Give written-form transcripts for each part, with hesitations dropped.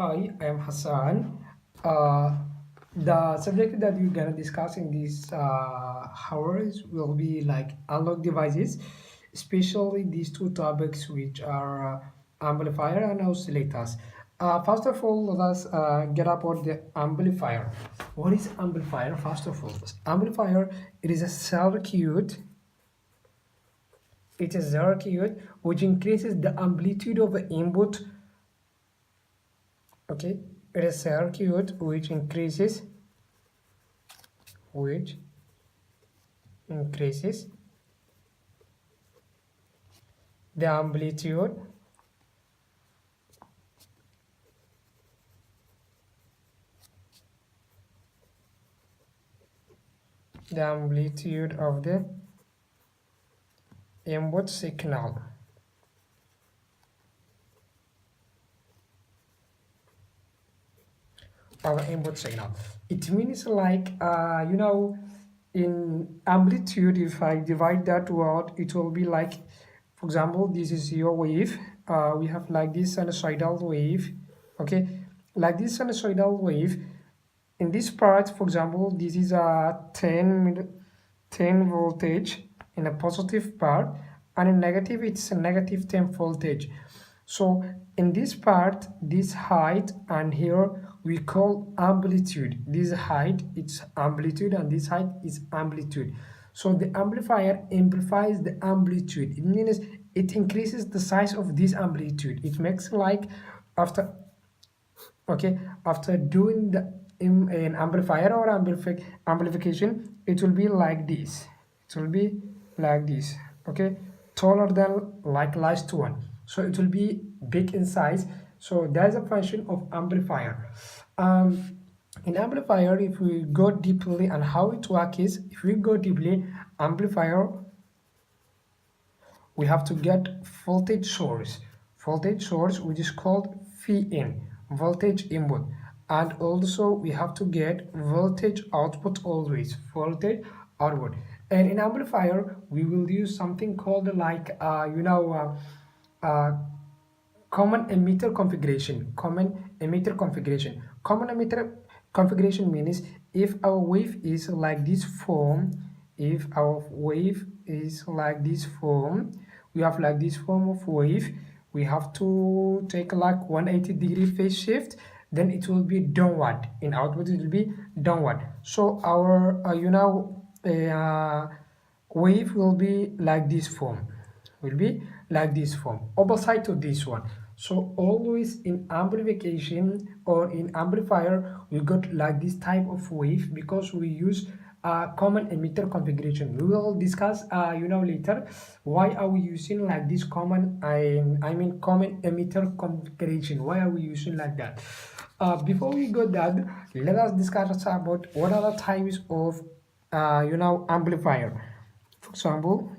Hi, I am Hassan. Uh, the subject that we're gonna discuss in these hours will be like analog devices, especially these two topics, which are amplifier and oscillators. First of all, let us get about the amplifier. What is amplifier? First of all, amplifier, it is a circuit. It is a circuit which increases the amplitude of the input. Okay, it is a circuit which increases the amplitude of the input signal. It means like in amplitude, if I divide that word, it will be like, for example, this is your wave. We have like this sinusoidal wave. Okay, like this sinusoidal wave. In this part, for example, this is a 10 voltage in a positive part, and in negative it's a negative 10 voltage. So in this part, this height, and here we call amplitude. This height it's amplitude and this height is amplitude. So the amplifier amplifies the amplitude. It means it increases the size of this amplitude. It makes like after doing the an amplifier or amplification, it will be like this. Okay, taller than like last one, so it will be big in size. So that is a function of amplifier. In amplifier, if we go deeply and how it works is, if we go deeply, amplifier, we have to get voltage source which is called Vin, voltage input, and also we have to get voltage output, always voltage output. And in amplifier we will use something called like common emitter configuration means if our wave is like this form, we have like this form of wave, we have to take like 180-degree phase shift, then it will be downward. In output it will be downward. So our wave will be like this form, opposite to this one. So always in amplification or in amplifier we got like this type of wave because we use common emitter configuration. We will discuss later why are we using like this common common emitter configuration. Why are we using like that? Before we go that, let us discuss about what are the types of amplifier. For example,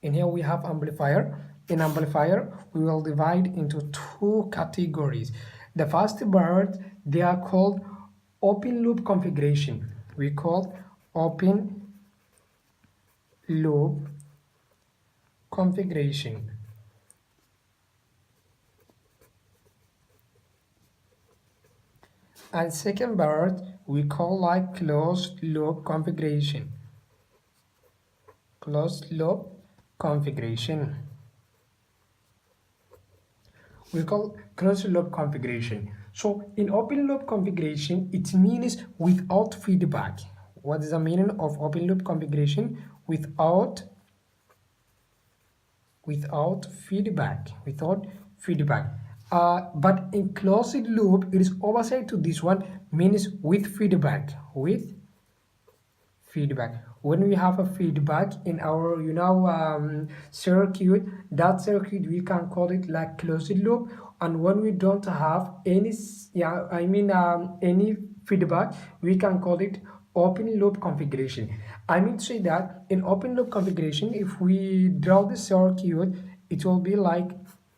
in here we have amplifier. In amplifier we will divide into two categories. The first part, they are called open loop configuration. We call open loop configuration. And second part we call like closed loop configuration. We call closed loop configuration. So in open loop configuration, it means without feedback. What is the meaning of open loop configuration? Without feedback. But in closed loop, it is opposite to this one, means with feedback. When we have a feedback in our circuit, that circuit we can call it like closed loop. And when we don't have any any feedback, we can call it open loop configuration. I mean to say that in open loop configuration, if we draw the circuit, it will be like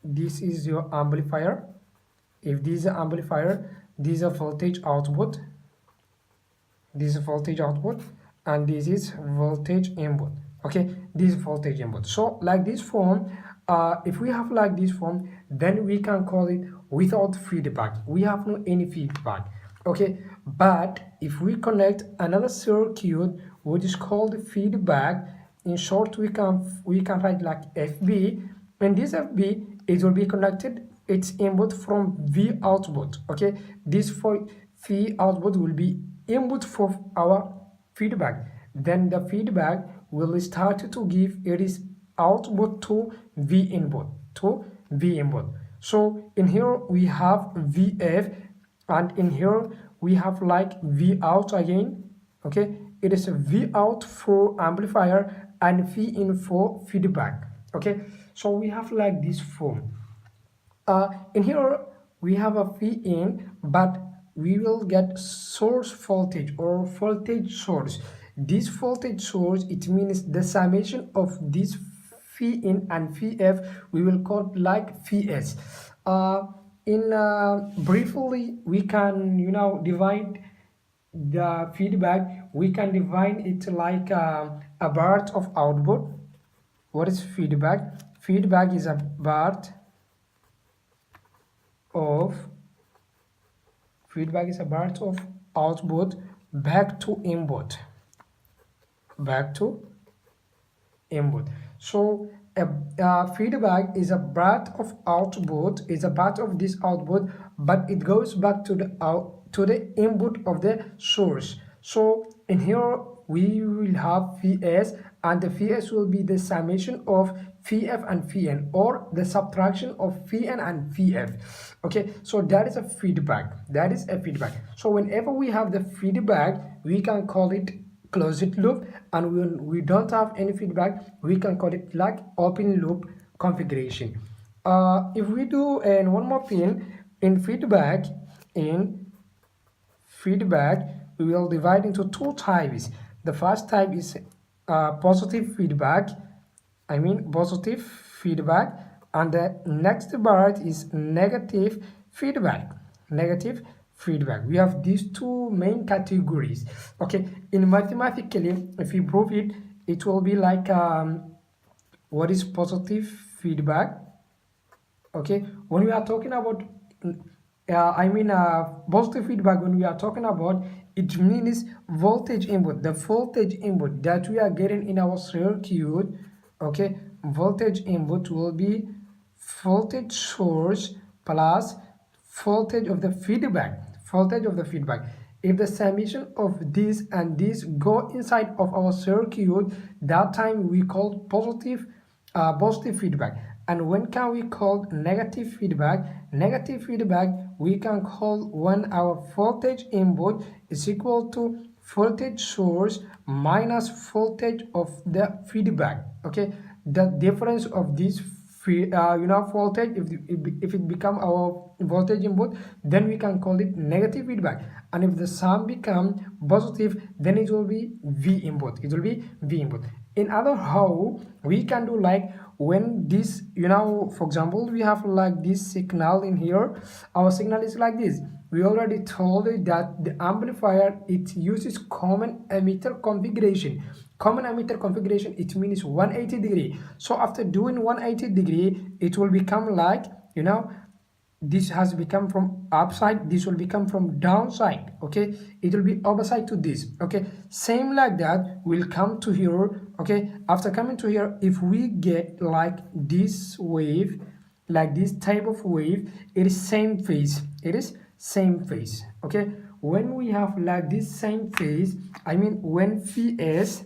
this is your amplifier. If this is an amplifier, this is a voltage output, and this is voltage input. Okay, this is voltage input. So like this form, If we have like this form, then we can call it without feedback. We have no any feedback. Okay, but if we connect another circuit which is called feedback, in short we can write like FB, and this FB, it will be connected its input from V output. Okay, this for V output will be input for our feedback. Then the feedback will start to give it is output to V input, so in here we have VF, and in here we have like V out again. Okay, it is a V out for amplifier and V in for feedback. Okay, so we have like this form. In here we have a V in, but we will get source voltage or voltage source. This voltage source, it means the summation of this V in and VF, we will call it like VS. In briefly, we can divide the feedback. We can divide it like a part of output. What is feedback? Feedback is a part of output back to input, so feedback is a part of output, is a part of this output, but it goes back to the input of the source. So in here we will have Vs, and the Vs will be the summation of Vf and Vn, or the subtraction of Vn and Vf. Okay, so that is a feedback. So whenever we have the feedback, we can call it closed loop, and when we don't have any feedback, we can call it like open loop configuration. If we do and one more thing, in feedback, we will divide into two types. The first type is positive feedback, and the next part is negative feedback. We have these two main categories. Okay, in mathematically, if we prove it, it will be like what is positive feedback. Okay, when we are talking about positive feedback, when we are talking about, it means voltage input, the voltage input that we are getting in our circuit. Okay, voltage input will be voltage source plus voltage of the feedback. If the summation of this and this go inside of our circuit, that time we call positive feedback. And when can we call negative feedback? Negative feedback we can call when our voltage input is equal to voltage source minus voltage of the feedback. Okay, the difference of this voltage, if it become our voltage input, then we can call it negative feedback. And if the sum become positive, then it will be V input. In other how we can do, like when this, for example, we have like this signal in here. Our signal is like this. We already told you that the amplifier, it uses common emitter configuration. It means 180 degree. So after doing 180 degree, it will become like, this has become from upside, this will become from downside. Okay, it will be opposite to this. Okay, same like that will come to here. Okay, after coming to here, if we get like this wave, like this type of wave, it is same phase. Okay, when we have like this same phase, when Vs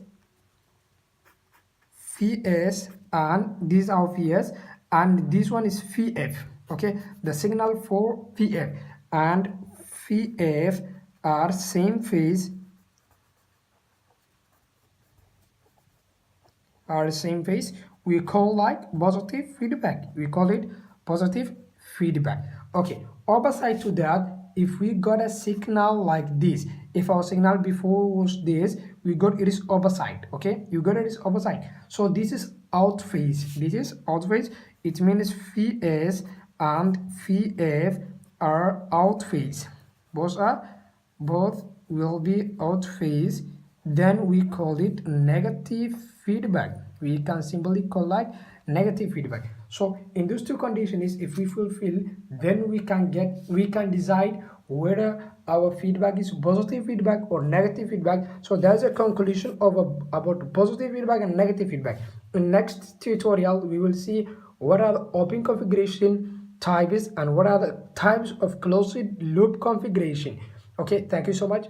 and this are Vs and this one is Vf. Okay, the signal for Vf and Vf are same phase, we call like positive feedback. Okay, opposite to that, if we got a signal like this, if our signal before was this, we got it is opposite. Okay, you got it is opposite. So this is out phase. It means Vs and Vf are out phase. Both will be out phase. Then we call it negative feedback. We can simply call like negative feedback. So in those two conditions, if we fulfill, then we can decide whether our feedback is positive feedback or negative feedback. So there's a conclusion about positive feedback and negative feedback. In next tutorial, we will see what are the open configuration types and what are the types of closed loop configuration. Okay, thank you so much.